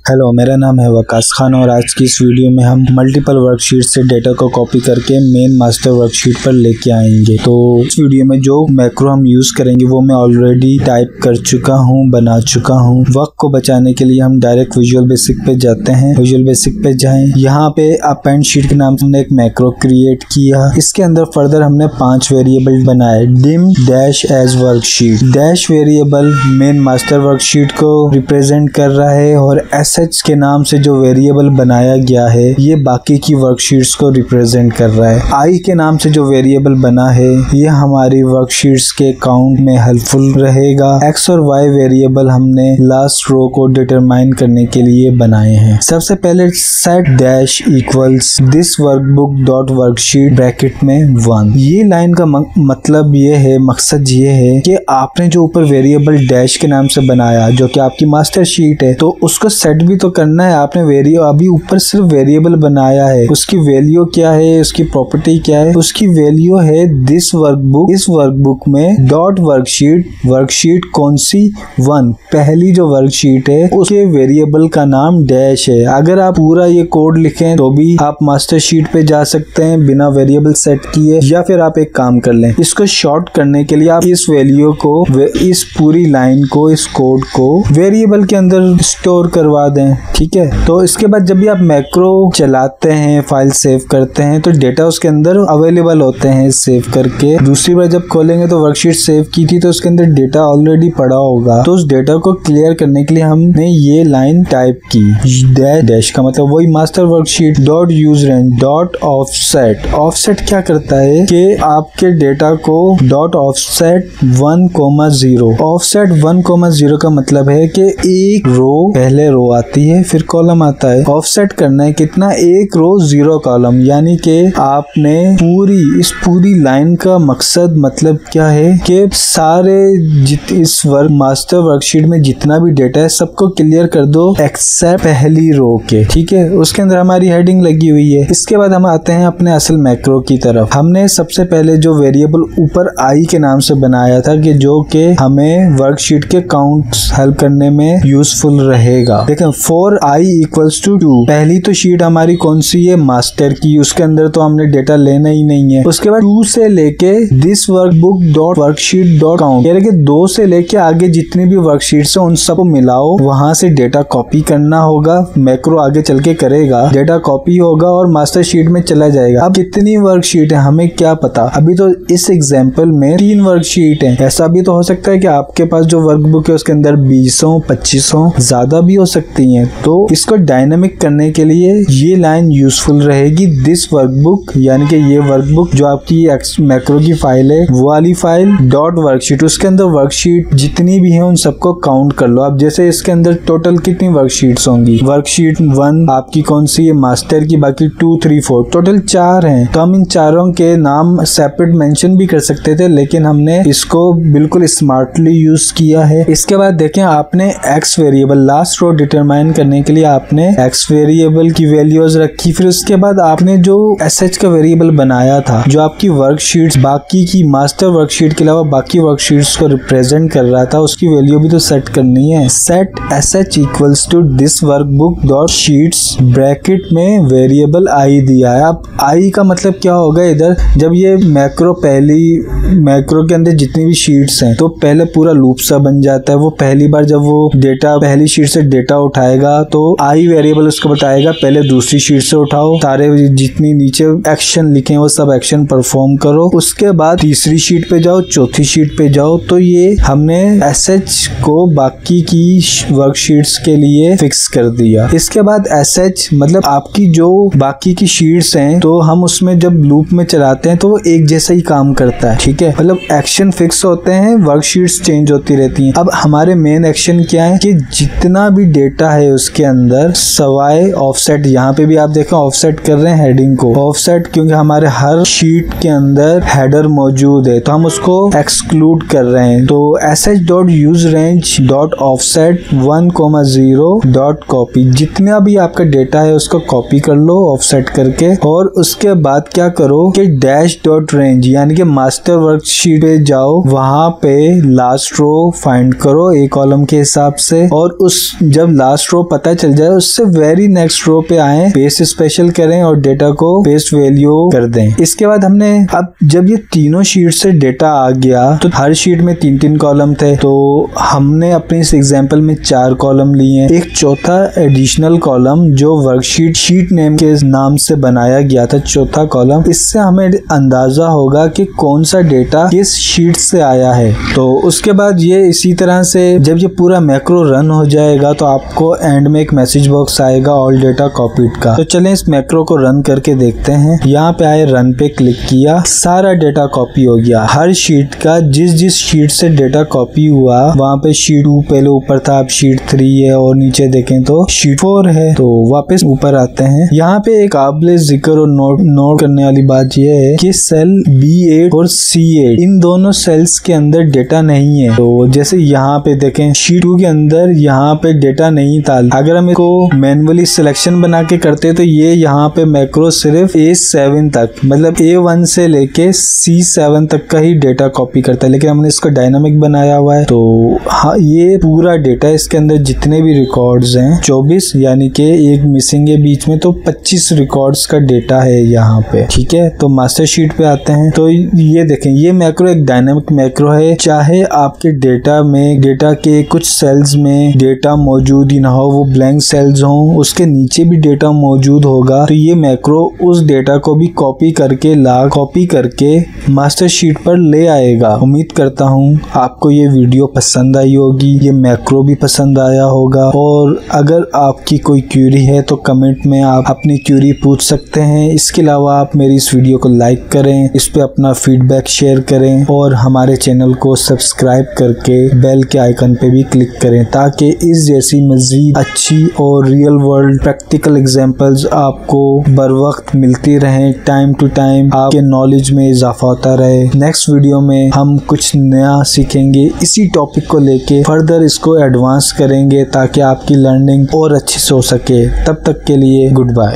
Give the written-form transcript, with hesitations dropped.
Hello, मेरा नाम है वकास खान और आज की इस वीडियो में हम मल्टीपल वर्कशीट से डेटा को कॉपी करके मेन मास्टर वर्कशीट पर लेके आएंगे। तो इस वीडियो में जो मैक्रो हम यूज करेंगे वो मैं ऑलरेडी टाइप कर चुका हूँ, बना चुका हूँ। वक्त को बचाने के लिए हम डायरेक्ट विजुअल बेसिक पे जाते हैं। विजुअल बेसिक पे जाएं, यहाँ पे अपेंड शीट के नाम से हमने एक मैक्रो क्रिएट किया। इसके अंदर फर्दर हमने 5 वेरिएबल बनाए। Dim dash as worksheet, dash variable main master worksheet को रिप्रेजेंट कर रहा है और एसएच के नाम से जो वेरिएबल बनाया गया है ये बाकी की वर्कशीट्स को रिप्रेजेंट कर रहा है। आई के नाम से जो वेरिएबल बना है ये हमारी वर्कशीट्स के काउंट में हेल्पफुल रहेगा। एक्स और वाई वेरिएबल हमने लास्ट रो को डिटरमाइन करने के लिए बनाए हैं। सबसे पहले set dash equals this workbook dot worksheet bracket में 1। ये लाइन का मतलब ये है, मकसद ये है कि आपने जो ऊपर वेरिएबल डैश के नाम से बनाया जो कि आपकी मास्टर शीट है तो उसको सेट भी तो करना है। आपने अभी ऊपर सिर्फ वेरिएबल बनाया है, उसकी वैल्यू क्या है, उसकी प्रॉपर्टी क्या है, उसकी वैल्यू है दिस वर्कबुक। इस वर्कबुक में डॉट वर्कशीट, वर्कशीट कौन सी 1, पहली जो वर्कशीट है उसके वेरिएबल का नाम डैश है। अगर आप पूरा ये कोड लिखें तो भी आप मास्टर शीट पे जा सकते हैं बिना वेरिएबल सेट किए, या फिर आप एक काम कर लें, इसको शॉर्ट करने के लिए आप इस वैल्यू को, इस पूरी लाइन को, इस कोड को वेरिएबल के अंदर स्टोर करवा दें। ठीक है, तो इसके बाद जब भी आप मैक्रो चलाते हैं, फाइल सेव करते हैं तो डेटा उसके अंदर अवेलेबल होते हैं सेव करके। दूसरी बार जब खोलेंगे तो वर्कशीट सेव की थी तो उसके अंदर डेटा ऑलरेडी पड़ा होगा। तो उस डेटा को क्लियर करने के लिए हमने ये लाइन टाइप की। डैश का मतलब वही master worksheet dot use range dot offset. Offset क्या करता है कि आपके data co dot offset 1,0। Offset 1,0 का मतलब है कि एक रो, पहले रो आती है फिर कॉलम आता है। ऑफसेट करना है कितना, एक रो 0 कॉलम, यानी कि आपने इस पूरी लाइन का मकसद मतलब क्या है कि सारे इस मास्टर वर्कशीट में जितना भी डेटा है सबको क्लियर कर दो एक्सेप्ट पहली रो के। ठीक है, उसके अंदर हमारी हेडिंग लगी हुई है। इसके बाद हम आते हैं अपने असल मैक्रो की तरफ। हमने सबसे पहले जो वेरिएबल ऊपर आई के नाम से बनाया था कि जो कि हमें वर्कशीट के काउंट हेल्प करने में यूजफुल रहेगा। देखें, फॉर आई इक्वल्स टू 2, पहली तो शीट हमारी कौन सी है, मास्टर की, उसके अंदर तो हमने डेटा लेना ही नहीं है। उसके बाद 2 से लेके this workbook dot worksheet dot count, यानी कि 2 से लेके आगे जितनी भी वर्कशीट्स है उन सबको मिलाओ, वहां से डेटा कॉपी करना होगा। मैक्रो आगे चल के करेगा, डेटा कॉपी होगा और मास्टर शीट में चला जाएगा। अब कितनी वर्कशीट है हमें क्या पता, अभी तो इस एग्जाम्पल में 3 वर्कशीट है। ऐसा भी तो हो सकता है कि आपके पास जो वर्कबुक है उसके अंदर 20 हो, 25 हो, ज्यादा भी हो सकती है। तो इसको डायनामिक करने के लिए ये लाइन यूजफुल रहेगी। दिस वर्कबुक, यानी कि ये वर्कबुक जो आपकी मैक्रो की फाइल है वो वाली फाइल डॉट वर्कशीट, उसके अंदर वर्कशीट जितनी भी है उन सबको काउंट कर लो। अब जैसे इसके अंदर टोटल कितनी वर्कशीट्स होंगी, वर्कशीट 1 आपकी कौन सी है, मास्टर की, बाकी 2, 3, 4, टोटल 4 हैं। तो हम इन चारों के नाम सेपरेट मेंशन भी कर सकते थे, लेकिन हमने इसको बिल्कुल स्मार्टली यूज किया है। इसके बाद देखें, आपने X variable last row determine करने के लिए आपने एक्स वेरिएबल की वैल्यूज रखी। फिर उसके बाद आपने जो एसएच का वेरिएबल बनाया था जो आपकी वर्कशीट्स, बाकी की मास्टर वर्कशीट के अलावा बाकी वर्कशीट्स को रिप्रेजेंट कर रहा था, उसकी वैल्यू भी तो सेट करनी है। Set SH equals to this workbook dot sheets bracket में वेरिएबल आई दिया है। अब आई का मतलब क्या होगा, इधर जब ये मैक्रो के अंदर जितनी भी शीट्स हैं तो पहले पूरा लूप सा बन जाता है। वो पहली बार जब वो डेटा पहली शीट से डेटा उठाएगा तो आई वेरिएबल उसको बताएगा पहले दूसरी शीट से उठाओ, सारे जितनी नीचे एक्शन लिखे वो सब एक्शन परफॉर्म करो, उसके बाद तीसरी शीट पे जाओ, चौथी शीट पे जाओ। तो ये हमने एसएच को बाकी की वर्कशीट्स के लिए फिक्स कर दिया। इसके बाद एसएच मतलब आपकी जो बाकी की शीट्स हैं तो हम उसमें जब लूप में चलाते हैं तो वो एक जैसा ही काम करता है। ठीक है, मतलब एक्शन फिक्स होते हैं, वर्कशीट्स चेंज होती रहती हैं। अब हमारे मेन एक्शन क्या है कि जितना भी डेटा है उसके अंदर सवाए ऑफसेट, यहाँ पे भी आप देखें ऑफसेट कर रहे हैं हेडिंग को ऑफसेट, क्योंकि हमारे हर शीट के अंदर हेडर मौजूद है तो हम उसको एक्सक्लूड कर रहे हैं। तो sh.useRange.offset 1,0 जितना भी आपका डेटा है उसको कॉपी कर लो ऑफसेट करके, और उसके बाद क्या करो कि dash.range यानी कि मास्टर वर्कशीट पे जाओ, वहां पे लास्ट रो फाइंड करो एक कॉलम के हिसाब से, और उस जब लास्ट लास्ट रो पता चल जाए उससे वेरी नेक्स्ट रो पे आए, पेस्ट स्पेशल करें और डेटा को पेस्ट वैल्यू कर दें। इसके बाद हमने अब जब ये तीनों शीट से डेटा आ गया तो हर शीट में 3-3 कॉलम थे, तो हमने अपने इस एग्जांपल में 4 कॉलम लिए हैं। एक चौथा एडिशनल कॉलम जो वर्कशीट शीट नेम के नाम से बनाया गया था, चौथा कॉलम, इससे हमें अंदाजा होगा कि कौन सा डेटा किस शीट से आया है। तो उसके बाद ये इसी तरह से जब ये पूरा मैक्रो रन हो जाएगा तो आपको एंड में एक मैसेज बॉक्स आएगा ऑल डेटा कॉपीड का। तो चलें इस मैक्रो को रन करके देखते हैं। यहाँ पे आए, रन पे क्लिक किया, सारा डेटा कॉपी हो गया। हर शीट का जिस शीट से डेटा कॉपी हुआ वहाँ पे शीट 2 पहले ऊपर था, अब शीट 3 है और नीचे देखें तो शीट 4 है। तो वापस ऊपर आते हैं। यहाँ पे एक काबिल जिक्र और नोट करने वाली बात यह है कि सेल B8 और C8 इन दोनों सेल्स के अंदर डेटा नहीं है। तो जैसे यहाँ पे देखें शीट 2 के अंदर यहाँ पे डेटा नहीं था। अगर हम इसको मैन्युअली सिलेक्शन बना के करते तो ये यहाँ पे मैक्रो सिर्फ A7 तक, मतलब A1 से लेके C7 तक का ही डेटा कॉपी करता है, लेकिन हमने इसको डायनामिक बनाया हुआ है। तो हाँ, ये पूरा डेटा इसके अंदर जितने भी रिकॉर्ड्स हैं 24, यानी कि एक मिसिंग है बीच में, तो 25 रिकॉर्ड्स का डेटा है यहाँ पे। ठीक है, तो मास्टर शीट पे आते हैं। तो ये देखें, ये मैक्रो एक डायनामिक मैक्रो है। चाहे आपके डेटा में, डेटा के कुछ सेल्स में डेटा मौजूद ही ना हो, वो ब्लैंक सेल्स हों, उसके नीचे भी डेटा मौजूद होगा, तो ये मैक्रो उस डेटा को भी कॉपी करके मास्टर शीट पर ले आएगा। उम्मीद करता हूँ आपको ये वीडियो पसंद आई होगी, ये मैक्रो भी पसंद आया होगा। और अगर आपकी कोई क्यूरी है तो कमेंट में आप अपनी क्यूरी पूछ सकते हैं। इसके अलावा आप मेरी इस वीडियो को लाइक करें, इस पे अपना फीडबैक शेयर करें और हमारे चैनल को सब्सक्राइब करके बेल के आइकन पे भी क्लिक करें, ताकि इस जैसी मजीद अच्छी और रियल वर्ल्ड प्रैक्टिकल एग्जांपल्स आपको बर वक्त मिलती रहें। टाइम टू टाइम आपके नॉलेज में इजाफा होता रहे। नेक्स्ट वीडियो में हम कुछ नया सीखेंगे, इसी टॉपिक को लेके फर्दर इसको एडवांस करेंगे ताकि आपकी लर्निंग और अच्छी से हो सके। तब तक के लिए गुड बाय।